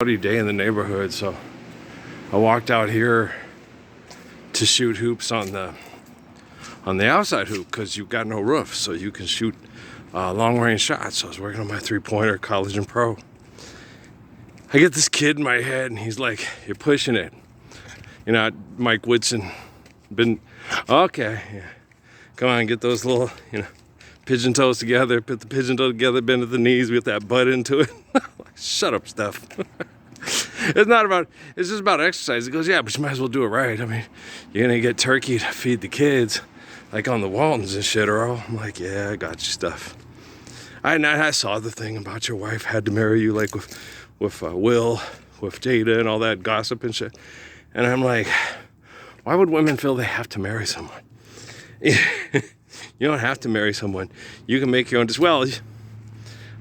Cloudy day in the neighborhood, so I walked out here to shoot hoops on the outside hoop because you've got no roof, so you can shoot long range shots. So I was working on my 3-pointer, college and pro. I get this kid in my head, and he's like, "You're pushing it." You know, Mike Woodson, been okay. Yeah. Come on, get those little, pigeon toes together. Put the pigeon toe together, bend at the knees, get that butt into it. Shut up, Steph. It's just about exercise. He goes, "Yeah, but you might as well do it right. I mean, you're gonna get turkey to feed the kids, like on the Waltons and shit, Earl." I'm like, "Yeah, I got you, Steph." I saw the thing about your wife had to marry you, like with Will, with Jada and all that gossip and shit. And I'm like, why would women feel they have to marry someone? You don't have to marry someone. You can make your own. Well,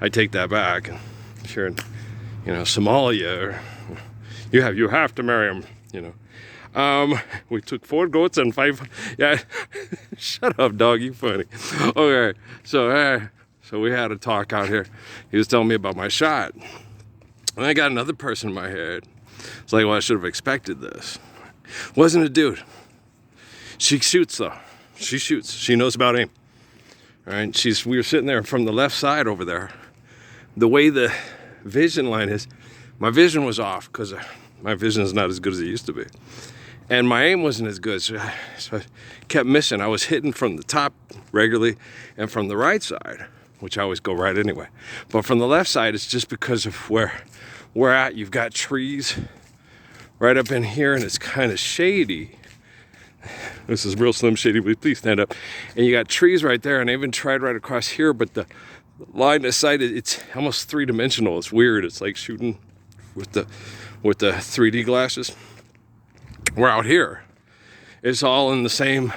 I take that back. If you're in, Somalia, or you have to marry him. We took 4 goats and 5. Yeah, shut up, dog. You funny. Okay, so we had a talk out here. He was telling me about my shot, and I got another person in my head. It's like, well, I should have expected this. Wasn't a dude. She shoots though. She shoots. She knows about aim. All right. We were sitting there from the left side over there. The way the vision line is, my vision was off because my vision is not as good as it used to be, and my aim wasn't as good. So I kept missing. I was hitting from the top regularly, and from the right side, which I always go right anyway. But from the left side, it's just because of where we're at. You've got trees right up in here, and it's kind of shady. This is real slim shady, but please stand up. And you got trees right there, and I even tried right across here, but the line of sight, it's almost 3-dimensional. It's weird. It's like shooting with the 3D glasses. We're out here. It's all in the same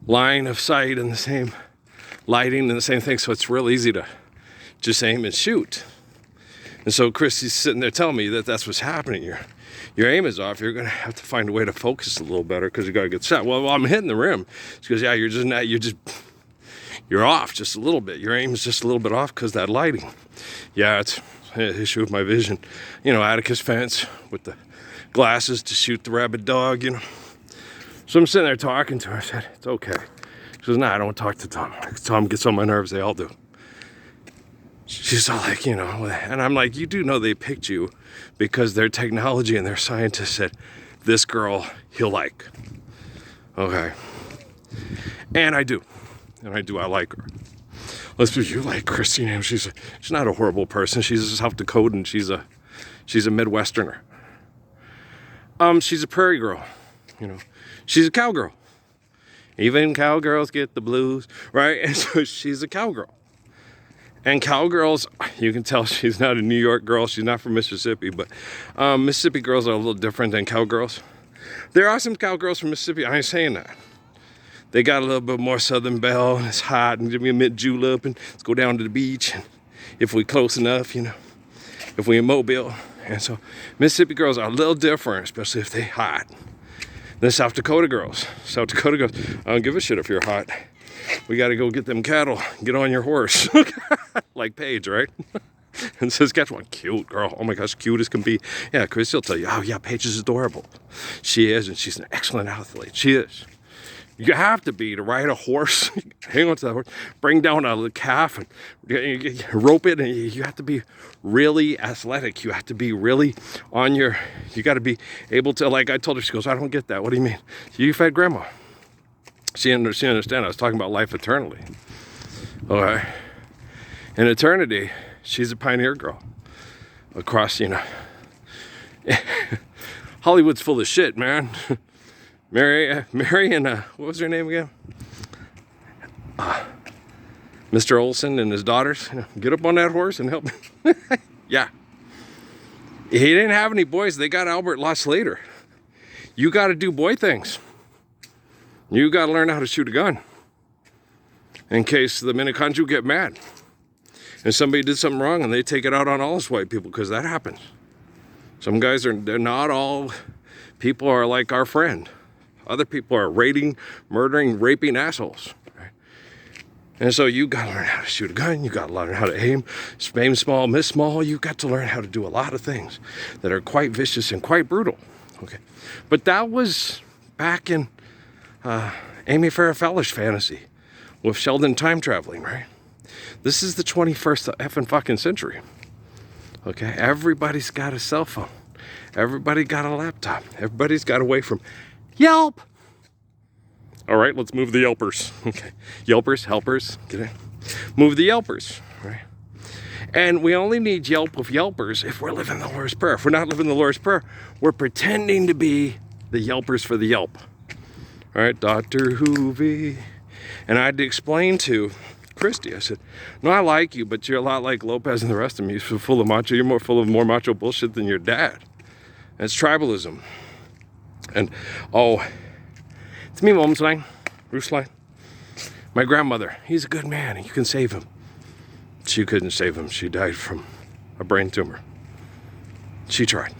line of sight and the same lighting and the same thing, so it's real easy to just aim and shoot. And so Christy's sitting there telling me that that's what's happening. Your aim is off. You're gonna have to find a way to focus a little better because you gotta get shot. Well, I'm hitting the rim. She goes, "Yeah, you're off just a little bit. Your aim is just a little bit off because that lighting." Yeah, it's an issue with my vision. Atticus fence with the glasses to shoot the rabid dog. So I'm sitting there talking to her. I said, "It's okay." She goes, "Nah, I don't talk to Tom. Tom gets on my nerves. They all do." She's all like, and I'm like, "You do know they picked you because their technology and their scientists said, this girl he'll like." Okay. And I do. I like her. Let's be, you like Christine. She's not a horrible person. She's a South Dakotan. She's a Midwesterner. She's a prairie girl. She's a cowgirl. Even cowgirls get the blues, right? And so she's a cowgirl. And cowgirls, you can tell she's not a New York girl. She's not from Mississippi, but Mississippi girls are a little different than cowgirls. There are some cowgirls from Mississippi. I ain't saying that. They got a little bit more Southern belle, and it's hot, and give me a mid-julep, and let's go down to the beach, and if we close enough, if we in Mobile. And so Mississippi girls are a little different, especially if they hot. Then South Dakota girls, I don't give a shit if you're hot. We got to go get them cattle. Get on your horse. Like Paige, right? And Saskatchewan, cute girl. Oh my gosh, cute as can be. Yeah, Chris will tell you, "Oh yeah, Paige is adorable." She is, and she's an excellent athlete. She is. You have to be to ride a horse. Hang on to that horse. Bring down a calf and rope it. And you have to be really athletic. You have to be really on your. You got to be able to. Like I told her, she goes, "I don't get that. What do you mean?" You fed grandma. She understand. I was talking about life eternally. Okay. In eternity, she's a pioneer girl. Across, Hollywood's full of shit, man. Mary and what was her name again? Mr. Olson and his daughters. Get up on that horse and help me. Yeah. He didn't have any boys. They got Albert lost later. You got to do boy things. You got to learn how to shoot a gun in case the Miniconju get mad and somebody did something wrong and they take it out on all us white people, because that happens. Some guys they're not all people are like our friend. Other people are raiding, murdering, raping assholes. And so you got to learn how to shoot a gun. You got to learn how to aim small, miss small. You got to learn how to do a lot of things that are quite vicious and quite brutal. Okay, but that was back in Amy Farrah Fowler's fantasy with Sheldon time traveling, right? This is the 21st effing fucking century. Okay, everybody's got a cell phone. Everybody got a laptop. Everybody's got away from Yelp. All right, let's move the Yelpers. Okay, Yelpers, helpers, get it? Move the Yelpers, right? And we only need Yelp with Yelpers if we're living the Lord's Prayer. If we're not living the Lord's Prayer, we're pretending to be the Yelpers for the Yelp. All right, Dr. Hoovy. And I had to explain to Christy, I said, no, I like you, but you're a lot like Lopez and the rest of me. You're full of macho. You're more full of more macho bullshit than your dad. And it's tribalism. And, oh, it's me, mom's line, Ruth's line. My grandmother, he's a good man. You can save him. She couldn't save him. She died from a brain tumor. She tried.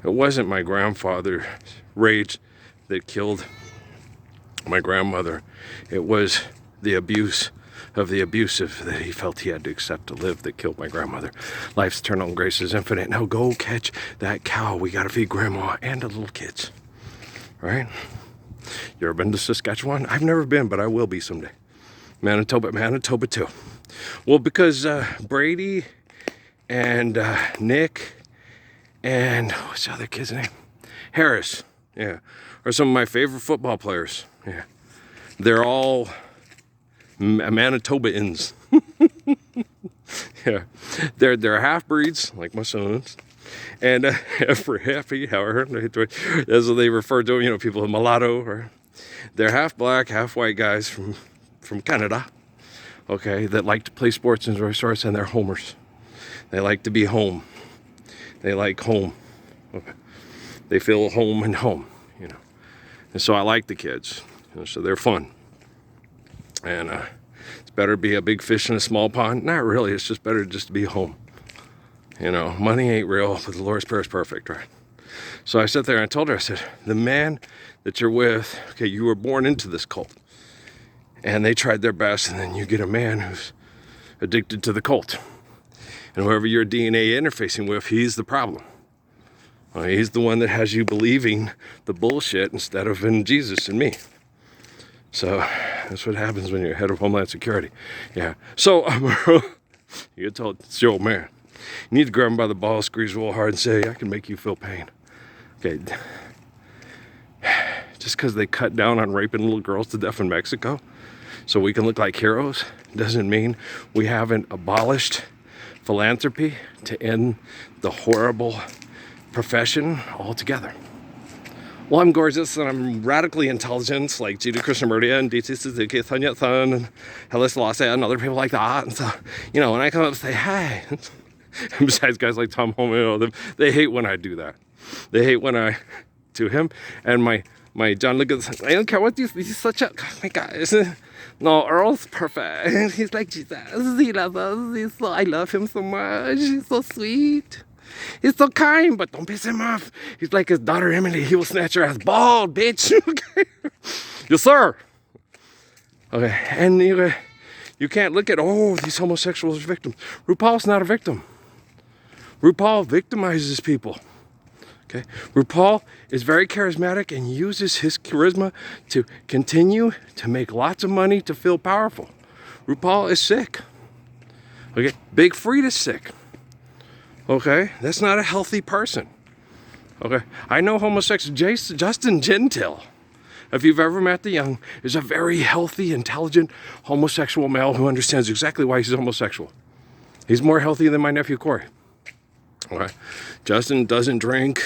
It wasn't my grandfather's rage that killed my grandmother. It was the abuse of the abusive that he felt he had to accept to live that killed my grandmother. Life's eternal grace is infinite. Now go catch that cow. We gotta feed grandma and the little kids. Right? You ever been to Saskatchewan? I've never been, but I will be someday. Manitoba too. Well, because Brady and Nick and what's the other kid's name? Harris, yeah, are some of my favorite football players. Yeah, they're all Manitobaans. Yeah, they're half breeds like my sons, and for happy, however, as they refer to them, you know, people of mulatto, or they're half black, half white guys from Canada. Okay, that like to play sports and enjoy sports, and they're homers. They like to be home. They like home. Okay. They feel home and home, you know. And so I like the kids. You know, so they're fun. And it's better to be a big fish in a small pond. Not really. It's just better just to be home. You know, money ain't real, but the Lord's Prayer is perfect, right? So I sat there and I told her, I said, the man that you're with, okay, you were born into this cult. And they tried their best, and then you get a man who's addicted to the cult. And whoever your DNA interfacing with, he's the problem. He's the one that has you believing the bullshit instead of in Jesus and me. So that's what happens when you're head of Homeland Security. Yeah. So you get told, it's your old man. You need to grab him by the balls, squeeze real hard, and say, I can make you feel pain. Okay. Just because they cut down on raping little girls to death in Mexico so we can look like heroes doesn't mean we haven't abolished philanthropy to end the horrible profession altogether. Well, I'm gorgeous and I'm radically intelligent, like Jiddu Krishnamurti and D.T. Suzuki, Sun Yat-sen, and Haile Selassie, and other people like that. And so, you know, when I come up and say, hey, and besides guys like Tom Holman, you know, they hate when I do that. They hate when I do him. And my John Lucas, I don't care what you, he's such a, oh my God, no, Earl's perfect. He's like Jesus. He loves us. I love him so much. He's so sweet. He's so kind, but don't piss him off. He's like his daughter Emily. He will snatch her ass bald, bitch. Okay. Yes, sir. Okay, and you can't look at, oh, these homosexuals are victims. RuPaul's not a victim. RuPaul victimizes people. Okay, RuPaul is very charismatic and uses his charisma to continue to make lots of money to feel powerful. RuPaul is sick. Okay, Big Frida's sick. Okay, that's not a healthy person. Okay, I know homosexual Justin Gentile, if you've ever met the young, is a very healthy, intelligent homosexual male who understands exactly why he's homosexual. He's more healthy than my nephew Corey. Okay. Justin doesn't drink.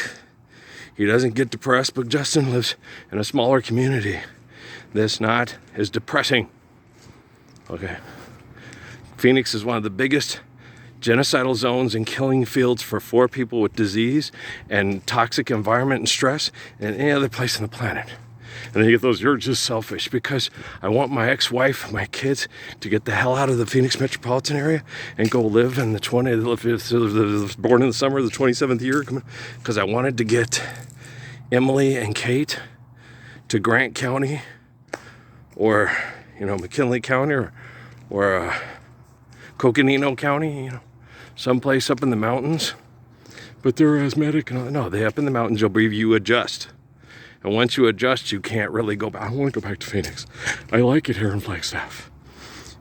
He doesn't get depressed, but Justin lives in a smaller community that's not as depressing. Okay. Phoenix is one of the biggest genocidal zones and killing fields for people with disease and toxic environment and stress than any other place on the planet. And then you get those, you're just selfish, because I want my ex-wife, my kids to get the hell out of the Phoenix metropolitan area and go live in the born in the summer of the 27th year, because I wanted to get Emily and Kate to Grant County, or, you know, McKinley County, or Coconino County, you know, someplace up in the mountains. But they're asthmatic. No, they up in the mountains, you'll breathe, you adjust. And once you adjust, you can't really go back. I want to go back to Phoenix. I like it here in Flagstaff.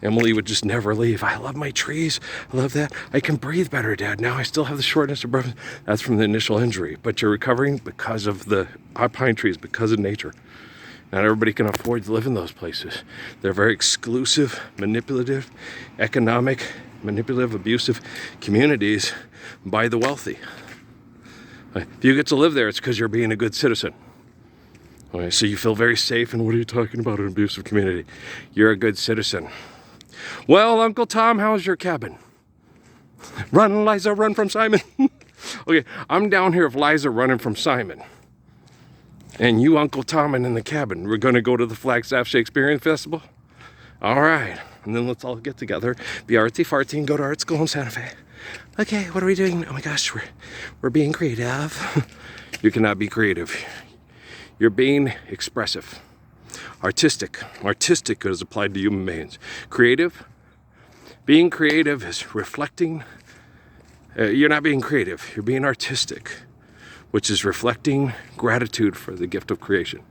Emily would just never leave. I love my trees. I love that. I can breathe better, Dad. Now I still have the shortness of breath. That's from the initial injury. But you're recovering because of the pine trees, because of nature. Not everybody can afford to live in those places. They're very exclusive, manipulative, abusive communities by the wealthy. If you get to live there, it's because you're being a good citizen. Okay, so you feel very safe, and what are you talking about, an abusive community? You're a good citizen. Well, Uncle Tom, how's your cabin? Run, Liza, run from Simon. Okay, I'm down here with Liza running from Simon. And you, Uncle Tom, and in the cabin. We're going to go to the Flagstaff Shakespearean Festival? All right. And then let's all get together, be artsy-fartsy, and go to art school in Santa Fe. Okay, what are we doing? Oh my gosh, we're being creative. You cannot be creative. You're being expressive. Artistic. Artistic is applied to human beings. Creative. Being creative is reflecting. You're not being creative. You're being artistic, which is reflecting gratitude for the gift of creation.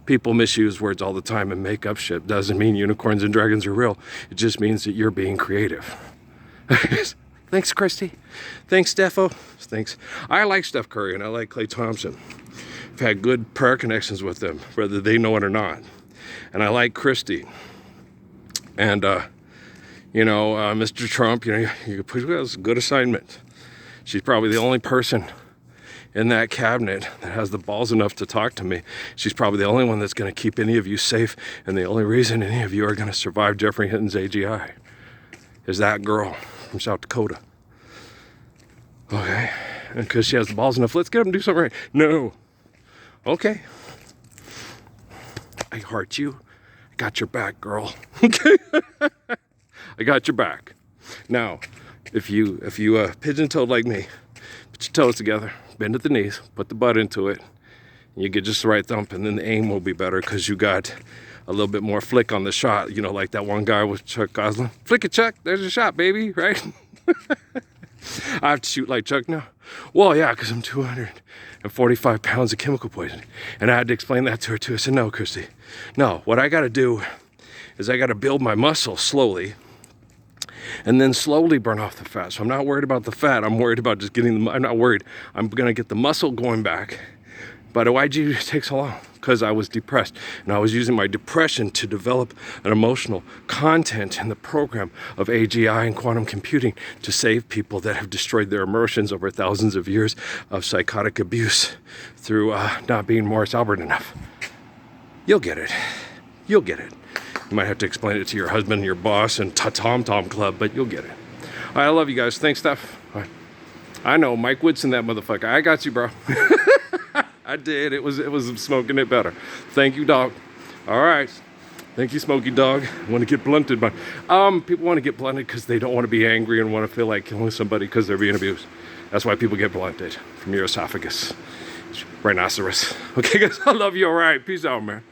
People misuse words all the time and make up shit. Doesn't mean unicorns and dragons are real. It just means that you're being creative. Thanks, Christy. Thanks, Defo. Thanks. I like Steph Curry and I like Klay Thompson. I've had good prayer connections with them, whether they know it or not. And I like Christy. And, Mr. Trump, you put a good assignment. She's probably the only person in that cabinet that has the balls enough to talk to me. She's probably the only one that's going to keep any of you safe, and the only reason any of you are going to survive Jeffrey Hinton's AGI is that girl from South Dakota. Okay? And because she has the balls enough, let's get them to do something right. No. Okay. I heart you. I got your back, girl. Okay? I got your back. Now, if you pigeon-toed like me, put your toes together, bend at the knees, put the butt into it, and you get just the right thump, and then the aim will be better because you got a little bit more flick on the shot. You know, like that one guy with Chuck Goslin. Flick it, Chuck. There's your shot, baby, right? I have to shoot like Chuck now. Well, yeah, because I'm 245 pounds of chemical poisoning. And I had to explain that to her, too. I said, no, Christy. No, what I got to do is I got to build my muscle slowly and then slowly burn off the fat. So I'm not worried about the fat. I'm worried about just getting I'm not worried. I'm going to get the muscle going back. But why'd you take so long? Because I was depressed. And I was using my depression to develop an emotional content in the program of AGI and quantum computing to save people that have destroyed their emotions over thousands of years of psychotic abuse through not being Morris Albert enough. You'll get it. You'll get it. You might have to explain it to your husband, your boss, and Tom Club, but you'll get it. All right, I love you guys. Thanks, Steph. All right. I know, Mike Woodson, that motherfucker. I got you, bro. I did. It was smoking it better. Thank you, dog. All right. Thank you, Smoky Dog. I want to get blunted, but people want to get blunted because they don't want to be angry and want to feel like killing somebody because they're being abused. That's why people get blunted from your esophagus. Rhinoceros. Okay, guys, I love you. All right. Peace out, man.